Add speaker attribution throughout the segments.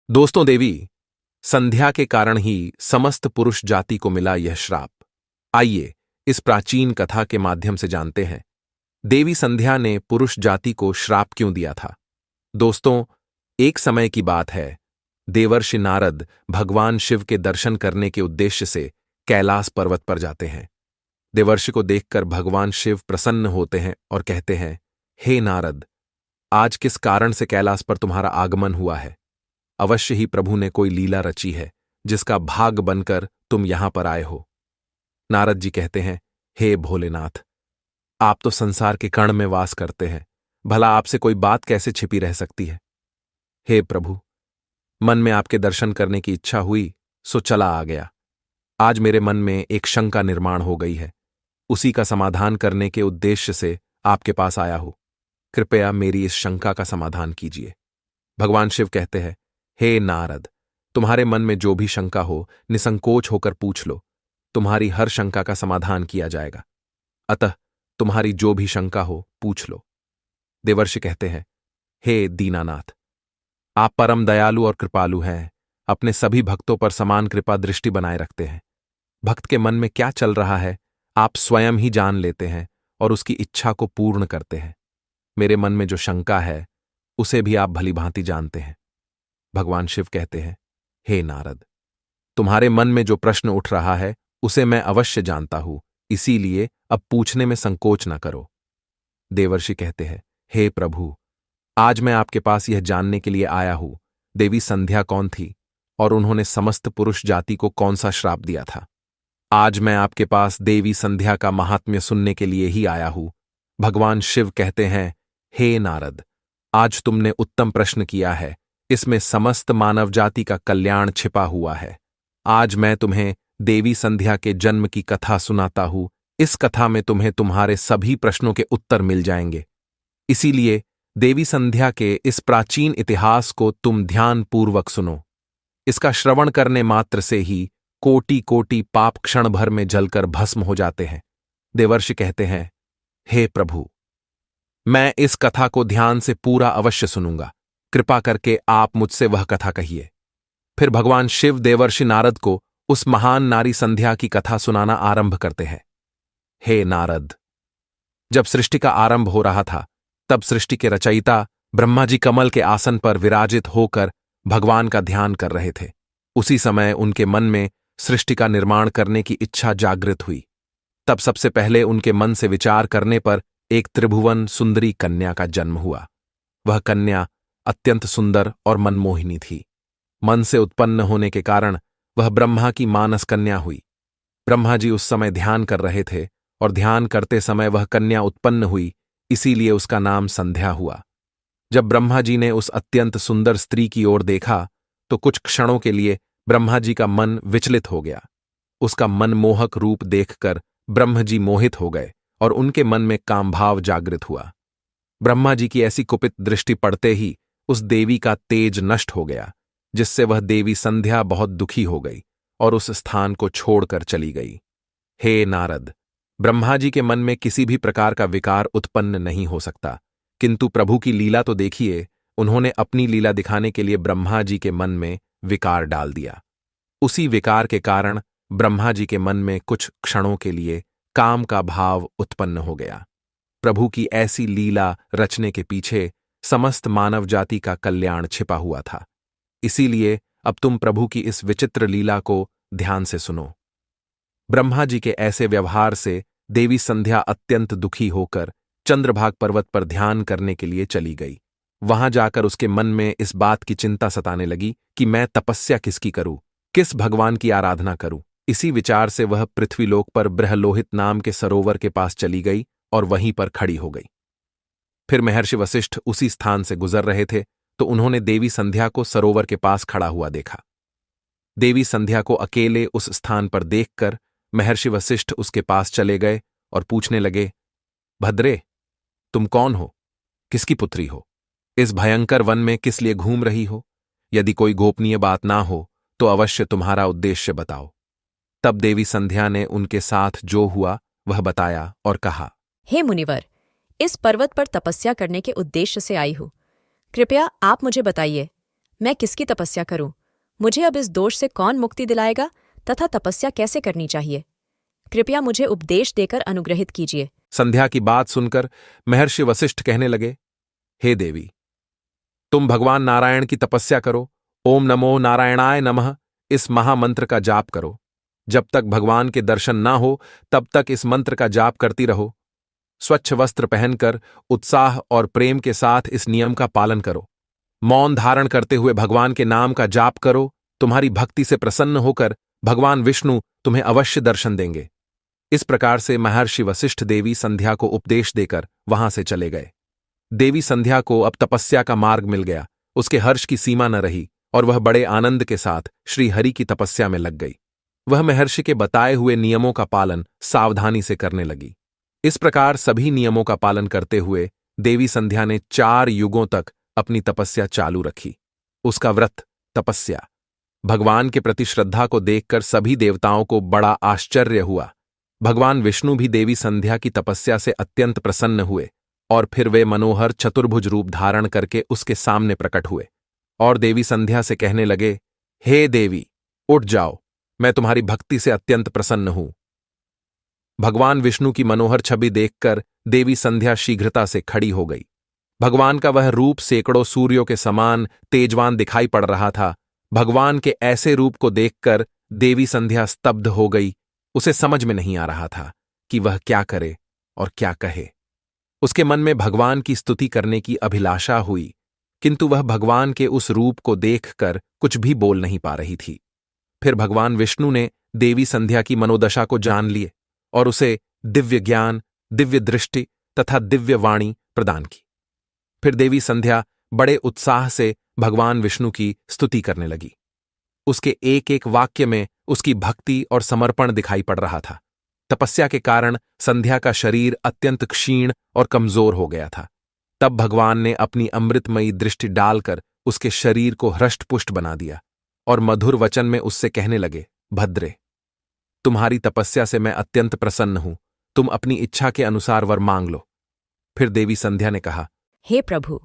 Speaker 1: दोस्तों, देवी संध्या के कारण ही समस्त पुरुष जाति को मिला यह श्राप। आइए इस प्राचीन कथा के माध्यम से जानते हैं देवी संध्या ने पुरुष जाति को श्राप क्यों दिया था। दोस्तों, एक समय की बात है। देवर्षि नारद भगवान शिव के दर्शन करने के उद्देश्य से कैलाश पर्वत पर जाते हैं। देवर्षि को देखकर भगवान शिव प्रसन्न होते हैं और कहते हैं, हे नारद, आज किस कारण से कैलाश पर तुम्हारा आगमन हुआ है? अवश्य ही प्रभु ने कोई लीला रची है जिसका भाग बनकर तुम यहां पर आए हो। नारद जी कहते हैं, हे भोलेनाथ, आप तो संसार के कण में वास करते हैं, भला आपसे कोई बात कैसे छिपी रह सकती है? हे प्रभु, मन में आपके दर्शन करने की इच्छा हुई सो चला आ गया। आज मेरे मन में एक शंका निर्माण हो गई है, उसी का समाधान करने के उद्देश्य से आपके पास आया हूं। कृपया मेरी इस शंका का समाधान कीजिए। भगवान शिव कहते हैं, हे नारद, तुम्हारे मन में जो भी शंका हो निसंकोच होकर पूछ लो, तुम्हारी हर शंका का समाधान किया जाएगा। अतः तुम्हारी जो भी शंका हो पूछ लो। देवर्षि कहते हैं, हे दीनानाथ, आप परम दयालु और कृपालु हैं, अपने सभी भक्तों पर समान कृपा दृष्टि बनाए रखते हैं। भक्त के मन में क्या चल रहा है आप स्वयं ही जान लेते हैं और उसकी इच्छा को पूर्ण करते हैं। मेरे मन में जो शंका है उसे भी आप भलीभांति जानते हैं। भगवान शिव कहते हैं, हे नारद, तुम्हारे मन में जो प्रश्न उठ रहा है उसे मैं अवश्य जानता हूं, इसीलिए अब पूछने में संकोच न करो। देवर्षि कहते हैं, हे प्रभु, आज मैं आपके पास यह जानने के लिए आया हूं, देवी संध्या कौन थी और उन्होंने समस्त पुरुष जाति को कौन सा श्राप दिया था। आज मैं आपके पास देवी संध्या का महात्म्य सुनने के लिए ही आया हूं। भगवान शिव कहते हैं, हे नारद, आज तुमने उत्तम प्रश्न किया है, इसमें समस्त मानव जाति का कल्याण छिपा हुआ है। आज मैं तुम्हें देवी संध्या के जन्म की कथा सुनाता हूं। इस कथा में तुम्हें तुम्हारे सभी प्रश्नों के उत्तर मिल जाएंगे। इसीलिए देवी संध्या के इस प्राचीन इतिहास को तुम ध्यानपूर्वक सुनो। इसका श्रवण करने मात्र से ही कोटि कोटि पाप क्षण भर में जलकर भस्म हो जाते हैं। देवर्षि कहते हैं, हे प्रभु, मैं इस कथा को ध्यान से पूरा अवश्य सुनूंगा। कृपा करके आप मुझसे वह कथा कहिए। फिर भगवान शिव देवर्षि नारद को उस महान नारी संध्या की कथा सुनाना आरंभ करते हैं। हे नारद, जब सृष्टि का आरंभ हो रहा था तब सृष्टि के रचयिता ब्रह्मा जी कमल के आसन पर विराजित होकर भगवान का ध्यान कर रहे थे। उसी समय उनके मन में सृष्टि का निर्माण करने की इच्छा जागृत हुई। तब सबसे पहले उनके मन से विचार करने पर एक त्रिभुवन सुंदरी कन्या का जन्म हुआ। वह कन्या अत्यंत सुंदर और मनमोहिनी थी। मन से उत्पन्न होने के कारण वह ब्रह्मा की मानस कन्या हुई। ब्रह्मा जी उस समय ध्यान कर रहे थे और ध्यान करते समय वह कन्या उत्पन्न हुई, इसीलिए उसका नाम संध्या हुआ। जब ब्रह्मा जी ने उस अत्यंत सुंदर स्त्री की ओर देखा तो कुछ क्षणों के लिए ब्रह्मा जी का मन विचलित हो गया। उसका मनमोहक रूप देखकर ब्रह्म जी मोहित हो गए और उनके मन में कामभाव जागृत हुआ। ब्रह्मा जी की ऐसी कुपित दृष्टि पड़ते ही उस देवी का तेज नष्ट हो गया, जिससे वह देवी संध्या बहुत दुखी हो गई और उस स्थान को छोड़कर चली गई। हे नारद, ब्रह्मा जी के मन में किसी भी प्रकार का विकार उत्पन्न नहीं हो सकता, किंतु प्रभु की लीला तो देखिए। उन्होंने अपनी लीला दिखाने के लिए ब्रह्मा जी के मन में विकार डाल दिया। उसी विकार के कारण ब्रह्मा जी के मन में कुछ क्षणों के लिए काम का भाव उत्पन्न हो गया। प्रभु की ऐसी लीला रचने के पीछे समस्त मानव जाति का कल्याण छिपा हुआ था। इसीलिए अब तुम प्रभु की इस विचित्र लीला को ध्यान से सुनो। ब्रह्मा जी के ऐसे व्यवहार से देवी संध्या अत्यंत दुखी होकर चंद्रभाग पर्वत पर ध्यान करने के लिए चली गई। वहां जाकर उसके मन में इस बात की चिंता सताने लगी कि मैं तपस्या किसकी करूं, किस भगवान की आराधना करूं। इसी विचार से वह पृथ्वीलोक पर ब्रहलोहित नाम के सरोवर के पास चली गई और वहीं पर खड़ी हो गई। फिर महर्षि वशिष्ठ उसी स्थान से गुजर रहे थे तो उन्होंने देवी संध्या को सरोवर के पास खड़ा हुआ देखा। देवी संध्या को अकेले उस स्थान पर देखकर महर्षि वशिष्ठ उसके पास चले गए और पूछने लगे, भद्रे, तुम कौन हो? किसकी पुत्री हो? इस भयंकर वन में किस लिए घूम रही हो? यदि कोई गोपनीय बात ना हो तो अवश्य तुम्हारा उद्देश्य बताओ। तब देवी संध्या ने उनके साथ जो हुआ वह बताया और कहा,
Speaker 2: हे मुनिवर, इस पर्वत पर तपस्या करने के उद्देश्य से आई हूं। कृपया आप मुझे बताइए, मैं किसकी तपस्या करूं? मुझे अब इस दोष से कौन मुक्ति दिलाएगा तथा तपस्या कैसे करनी चाहिए? कृपया मुझे उपदेश देकर अनुग्रहित कीजिए।
Speaker 1: संध्या की बात सुनकर महर्षि वशिष्ठ कहने लगे, हे देवी, तुम भगवान नारायण की तपस्या करो। ओम नमो नारायणाय नमः इस महामंत्र का जाप करो। जब तक भगवान के दर्शन ना हो तब तक इस मंत्र का जाप करती रहो। स्वच्छ वस्त्र पहनकर उत्साह और प्रेम के साथ इस नियम का पालन करो। मौन धारण करते हुए भगवान के नाम का जाप करो। तुम्हारी भक्ति से प्रसन्न होकर भगवान विष्णु तुम्हें अवश्य दर्शन देंगे। इस प्रकार से महर्षि वशिष्ठ देवी संध्या को उपदेश देकर वहां से चले गए। देवी संध्या को अब तपस्या का मार्ग मिल गया। उसके हर्ष की सीमा न रही और वह बड़े आनंद के साथ श्री हरि की तपस्या में लग गई। वह महर्षि के बताए हुए नियमों का पालन सावधानी से करने लगी। इस प्रकार सभी नियमों का पालन करते हुए देवी संध्या ने 4 युगों तक अपनी तपस्या चालू रखी। उसका व्रत, तपस्या, भगवान के प्रति श्रद्धा को देखकर सभी देवताओं को बड़ा आश्चर्य हुआ। भगवान विष्णु भी देवी संध्या की तपस्या से अत्यंत प्रसन्न हुए और फिर वे मनोहर चतुर्भुज रूप धारण करके उसके सामने प्रकट हुए और देवी संध्या से कहने लगे, हे देवी, उठ जाओ, मैं तुम्हारी भक्ति से अत्यंत प्रसन्न हूं। भगवान विष्णु की मनोहर छवि देखकर देवी संध्या शीघ्रता से खड़ी हो गई। भगवान का वह रूप सैकड़ों सूर्यों के समान तेजवान दिखाई पड़ रहा था। भगवान के ऐसे रूप को देखकर देवी संध्या स्तब्ध हो गई। उसे समझ में नहीं आ रहा था कि वह क्या करे और क्या कहे। उसके मन में भगवान की स्तुति करने की अभिलाषा हुई, किंतु वह भगवान के उस रूप को देखकर कुछ भी बोल नहीं पा रही थी। फिर भगवान विष्णु ने देवी संध्या की मनोदशा को जान लिए और उसे दिव्य ज्ञान, दिव्य दृष्टि तथा दिव्य वाणी प्रदान की। फिर देवी संध्या बड़े उत्साह से भगवान विष्णु की स्तुति करने लगी। उसके एक एक वाक्य में उसकी भक्ति और समर्पण दिखाई पड़ रहा था। तपस्या के कारण संध्या का शरीर अत्यंत क्षीण और कमजोर हो गया था। तब भगवान ने अपनी अमृतमयी दृष्टि डालकर उसके शरीर को हृष्टपुष्ट बना दिया और मधुर वचन में उससे कहने लगे, भद्रे, तुम्हारी तपस्या से मैं अत्यंत प्रसन्न हूं। तुम अपनी इच्छा के अनुसार वर मांग लो। फिर देवी संध्या ने कहा,
Speaker 2: हे प्रभु,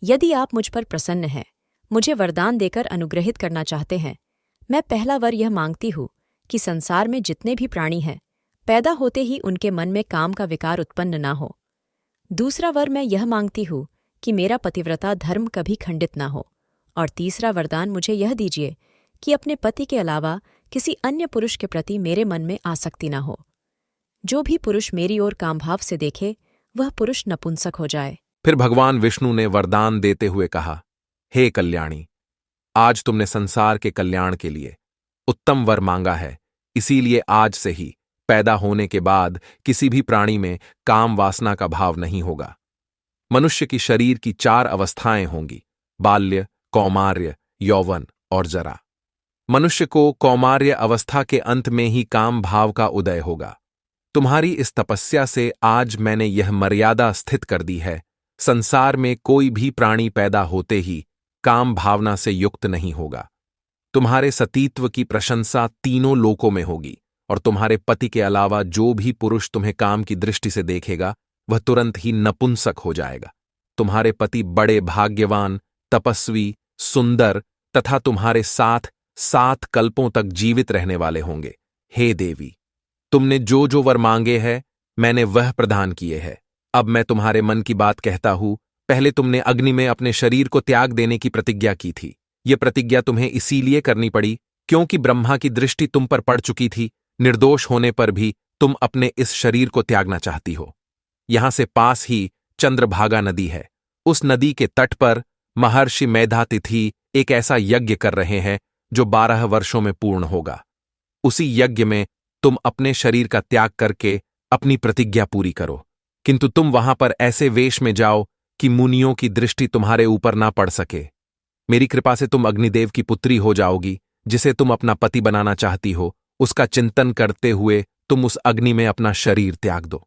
Speaker 2: यदि आप मुझ पर प्रसन्न हैं, मुझे वरदान देकर अनुग्रहित करना चाहते हैं, मैं पहला वर यह मांगती हूँ कि संसार में जितने भी प्राणी हैं, पैदा होते ही उनके मन में काम का विकार उत्पन्न ना हो। दूसरा वर मैं यह मांगती हूँ कि मेरा पतिव्रता धर्म कभी खंडित ना हो। और तीसरा वरदान मुझे यह दीजिए कि अपने पति के अलावा किसी अन्य पुरुष के प्रति मेरे मन में आसक्ति ना हो। जो भी पुरुष मेरी ओर कामभाव से देखे, वह पुरुष नपुंसक हो जाए।
Speaker 1: फिर भगवान विष्णु ने वरदान देते हुए कहा, हे कल्याणी, आज तुमने संसार के कल्याण के लिए उत्तम वर मांगा है। इसीलिए आज से ही पैदा होने के बाद किसी भी प्राणी में काम वासना का भाव नहीं होगा। मनुष्य की शरीर की 4 अवस्थाएं होंगी, बाल्य, कौमार्य, यौवन और जरा। मनुष्य को कौमार्य अवस्था के अंत में ही काम भाव का उदय होगा। तुम्हारी इस तपस्या से आज मैंने यह मर्यादा स्थित कर दी है, संसार में कोई भी प्राणी पैदा होते ही काम भावना से युक्त नहीं होगा। तुम्हारे सतीत्व की प्रशंसा तीनों लोकों में होगी और तुम्हारे पति के अलावा जो भी पुरुष तुम्हें काम की दृष्टि से देखेगा, वह तुरंत ही नपुंसक हो जाएगा। तुम्हारे पति बड़े भाग्यवान, तपस्वी, सुंदर तथा तुम्हारे साथ 7 कल्पों तक जीवित रहने वाले होंगे। हे देवी, तुमने जो जो वर मांगे हैं, मैंने वह प्रदान किए हैं। अब मैं तुम्हारे मन की बात कहता हूं। पहले तुमने अग्नि में अपने शरीर को त्याग देने की प्रतिज्ञा की थी। यह प्रतिज्ञा तुम्हें इसीलिए करनी पड़ी क्योंकि ब्रह्मा की दृष्टि तुम पर पड़ चुकी थी। निर्दोष होने पर भी तुम अपने इस शरीर को त्यागना चाहती हो। यहां से पास ही चंद्रभागा नदी है। उस नदी के तट पर महर्षि मेधातिथि एक ऐसा यज्ञ कर रहे हैं जो 12 वर्षों में पूर्ण होगा। उसी यज्ञ में तुम अपने शरीर का त्याग करके अपनी प्रतिज्ञा पूरी करो, किंतु तुम वहां पर ऐसे वेश में जाओ कि मुनियों की दृष्टि तुम्हारे ऊपर ना पड़ सके। मेरी कृपा से तुम अग्निदेव की पुत्री हो जाओगी, जिसे तुम अपना पति बनाना चाहती हो। उसका चिंतन करते हुए तुम उस अग्नि में अपना शरीर त्याग दो।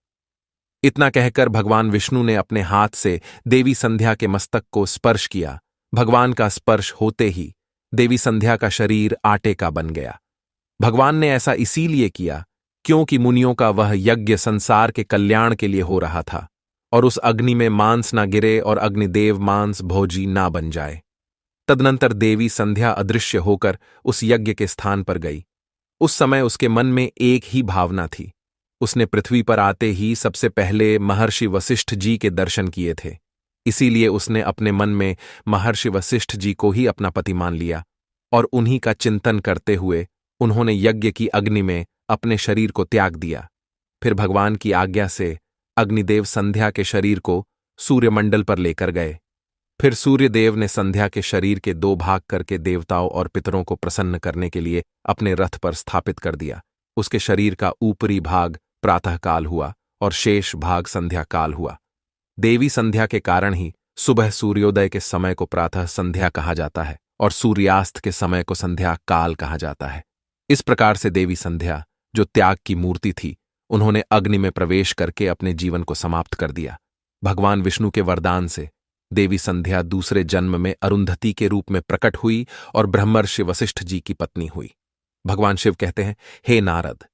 Speaker 1: इतना कहकर भगवान विष्णु ने अपने हाथ से देवी संध्या के मस्तक को स्पर्श किया। भगवान का स्पर्श होते ही देवी संध्या का शरीर आटे का बन गया। भगवान ने ऐसा इसीलिए किया क्योंकि मुनियों का वह यज्ञ संसार के कल्याण के लिए हो रहा था और उस अग्नि में मांस ना गिरे और अग्निदेव मांस भोजी ना बन जाए। तदनंतर देवी संध्या अदृश्य होकर उस यज्ञ के स्थान पर गई। उस समय उसके मन में एक ही भावना थी। उसने पृथ्वी पर आते ही सबसे पहले महर्षि वशिष्ठ जी के दर्शन किए थे। इसीलिए उसने अपने मन में महर्षि वशिष्ठ जी को ही अपना पति मान लिया और उन्हीं का चिंतन करते हुए उन्होंने यज्ञ की अग्नि में अपने शरीर को त्याग दिया। फिर भगवान की आज्ञा से अग्निदेव संध्या के शरीर को सूर्यमंडल पर लेकर गए। फिर सूर्यदेव ने संध्या के शरीर के 2 भाग करके देवताओं और पितरों को प्रसन्न करने के लिए अपने रथ पर स्थापित कर दिया। उसके शरीर का ऊपरी भाग प्रातःकाल हुआ और शेष भाग संध्या काल हुआ। देवी संध्या के कारण ही सुबह सूर्योदय के समय को प्रातः संध्या कहा जाता है और सूर्यास्त के समय को संध्या काल कहा जाता है। इस प्रकार से देवी संध्या, जो त्याग की मूर्ति थी, उन्होंने अग्नि में प्रवेश करके अपने जीवन को समाप्त कर दिया। भगवान विष्णु के वरदान से देवी संध्या दूसरे जन्म में अरुंधति के रूप में प्रकट हुई और ब्रह्मर्षि वशिष्ठ जी की पत्नी हुई। भगवान शिव कहते हैं, हे नारद,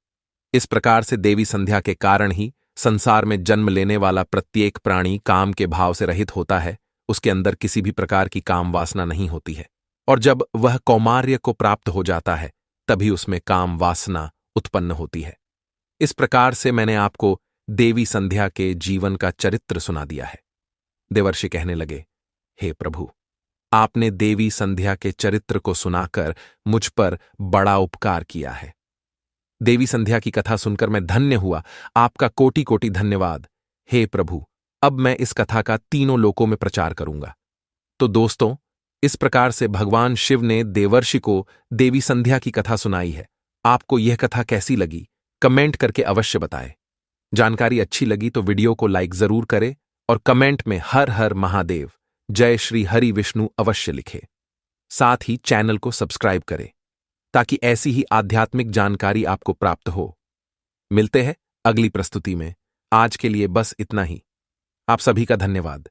Speaker 1: इस प्रकार से देवी संध्या के कारण ही संसार में जन्म लेने वाला प्रत्येक प्राणी काम के भाव से रहित होता है। उसके अंदर किसी भी प्रकार की काम वासना नहीं होती है और जब वह कौमार्य को प्राप्त हो जाता है तभी उसमें काम वासना उत्पन्न होती है। इस प्रकार से मैंने आपको देवी संध्या के जीवन का चरित्र सुना दिया है। देवर्षि कहने लगे, हे प्रभु, आपने देवी संध्या के चरित्र को सुनाकर मुझ पर बड़ा उपकार किया है। देवी संध्या की कथा सुनकर मैं धन्य हुआ। आपका कोटि कोटि धन्यवाद। हे प्रभु, अब मैं इस कथा का तीनों लोकों में प्रचार करूंगा। तो दोस्तों, इस प्रकार से भगवान शिव ने देवर्षि को देवी संध्या की कथा सुनाई है। आपको यह कथा कैसी लगी? कमेंट करके अवश्य बताएं। जानकारी अच्छी लगी तो वीडियो को लाइक जरूर करें और कमेंट में हर हर महादेव, जय श्री हरि विष्णु अवश्य लिखें। साथ ही चैनल को सब्सक्राइब करें ताकि ऐसी ही आध्यात्मिक जानकारी आपको प्राप्त हो। मिलते हैं अगली प्रस्तुति में। आज के लिए बस इतना ही। आप सभी का धन्यवाद।